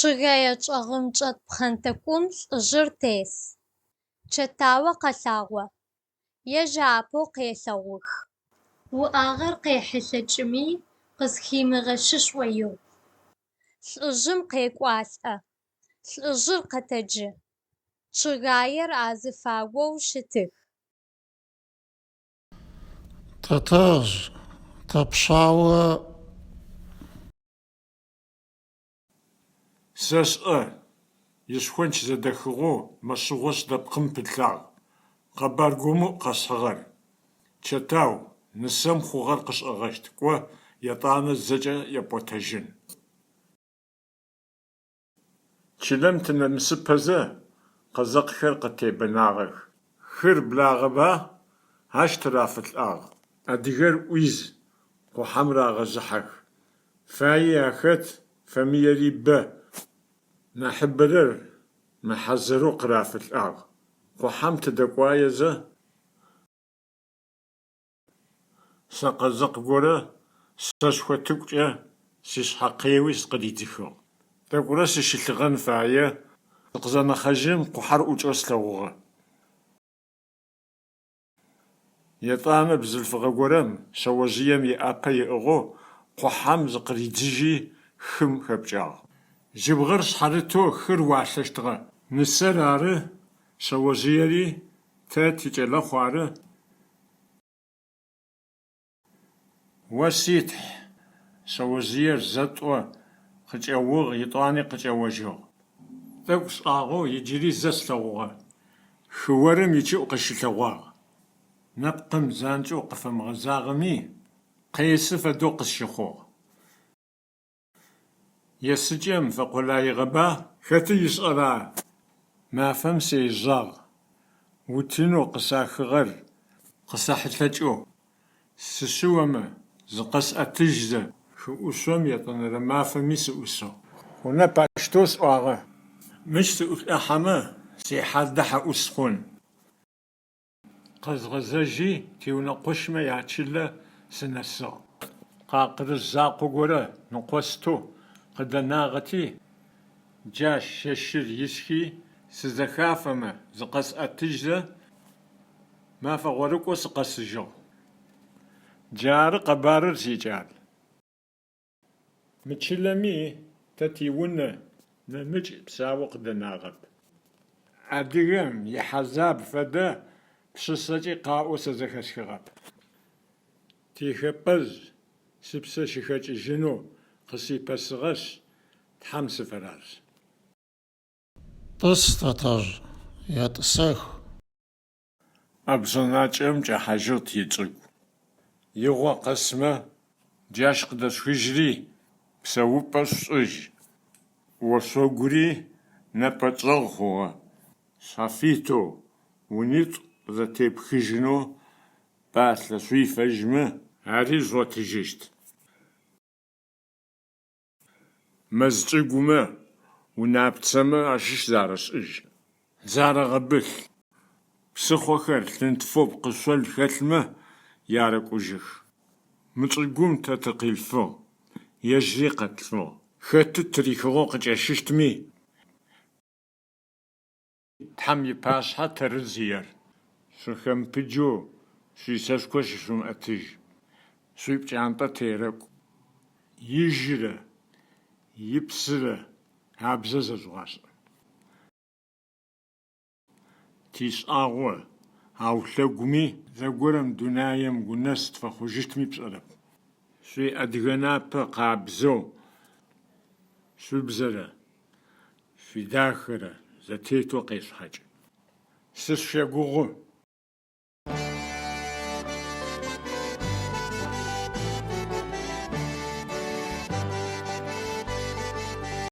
Чъыгэе чӏэгъым чӏэт пхъэнтӏэкӏум лӏыжъыр тес. Чэтауэ къэлъагъо. Ежьапӏэу къелъэгъух. Уӏагъэр къехьылъэкӏыми къызхимыгъэщышӏоигъу. Лӏыжъым къекӏуалӏэ. Лӏыжъыр къэтэджы. Чъыгаер азыфагъоу щытых. Тэтэжъ, тэпшъагъо. Сэ сшӏэ. Ишхонч зэдэхыгъэу мэшъыгъо сыдэпкъым пылъагъ. Къэбаргомэ къэсхьыгъэр. Чэтау, нысэм хъугъэр къышӏэгъэщт. Кӏо етӏанэ зэкӏэ епӏотэжьын. Чылэм тынэмысыпэзэ къэзэкъхэр къытебэнагъэх. Хыр благъэба, ащ тырафылӏагъ. Адыгэр ӏуиз, къухьэм рагъэжьыхьэх. Фаи ахэт, фамиери бэ. Нахьыбэрэр мэхьазэрэу къырафылӏагъ. Къухьэм тыдэкӏуаезэ сэ къэзэкъ горэ сэшхотыкӏукӏэ сишъхьакъеуи сыкъыридзыхыгъ. Тӏэкӏурэ сыщылъыгъэн фае. Къызэнэхъэжьым къухьэр ӏукӏэу слъэгъугъэ. Етӏанэ бзылъфыгъэ горэм шъэожъыем иӏапэ иӏыгъэу къухьэм зыкъыридзыжьи хым хэпкӏагъ. Жьыбгъэр шъхьарытэу хыр уалъэщтыгъэ. Нысэр ары, шъэожъыери тэ тикӏэлэхъу ары. Оситхь, шъэожъыер зэтӏо къыкӏэугъ, етӏуани къыкӏэожьыгъ. Тӏэкӏу шӏагъэу иджыри зэ слъэгъугъэ. Хыорым ичыӏу къыщилъэгъуагъ. Нэпкъым занкӏэу къыфэмыгъэзагъэми, къесы фэдэу къысщыхъугъ. Есыкӏэм фэкъолаигъэба, хэты ишӏэра? Мафэм сеижъагъ. Утынэу къысахыгъэр, къысахьылъэкӏэу. Сыщыомэ зыкъэсӏэтыжьзэ. Хыӏушъом етӏонэрэ мафэми сыӏусыгъ. Унэ пӏащтэу сӏуагъэ. Мыщ сыӏулӏэхьэмэ, сихьардэ хьэӏус хъун. Къэзгъэзэжьи тиунэ-къушмэ ячылэ сынэсыгъ. Къакъырышъ закъо горэ ныкъостэу къыдэнагъэти, джащ щэщыр исхи сызэхафэмэ зыкъэсӏэтыжьзэ, мафэ гъорыкӏо сыкъэсыжьыгъ. Джары къэбарыр сикӏал. Мы чылэми тэ тиунэ нэмыкӏ псауэ къыдэнагъэп. Адыгэм ихьэзаб фэдэ пшысэкӏи къаӏо сэ зэхэсхыгъэп. Тихэпӏэжъ сыпсэ щыхэкӏыжьынэу къысипэсыгъэшъ тхьэм сыфэращ. Тӏыс тэтэжъ, етӏысэх. Ӏэбжъэнакӏэм кӏэхьажьыгъ тичӏыгу. Игъо къэсмэ, джащ къыдэсхыжьри псэупӏэ шӏужь. Ошъогури нэпэ-чӏэгъ хъугъэ. Шъхьафитӏу унитӏу зэтепхыжьынэу пӏалъэ шъуифэжьмэ, ари згъотыжьыщт. Мэз чӏыгумэ, унапцэмэ ащыщ зарышӏыжь. Зарэгъэбылъ. Псыхъохэр лъынтфэу къышъол хэлъмэ ярэкӏужьых. Мы чӏыгум тэ тыкъилъфыгъ. Ежьыри къэтлъфыгъ. Хэты тырихыгъэу къыкӏэщыщтми, тхьэм ипашъхьэ тэрызыер. Шъухэмпыджэу шъуисэшхо шъущымыӏэтыжь. Шъуипкӏантӏэ терэкӏу. Ижырэ, ипсырэ абзэ зэжъугъашӏэ. Тишӏагъо, ау лъэгуми зэгорэм дунаем гунэс тфэхъужьыщтми пшӏэрэп. Шъуиадыгэ напэ къабзэу шъуибзэрэ, шъуидахэрэ зэтетэу къешъхьэкӏ. Сышъущегугъу.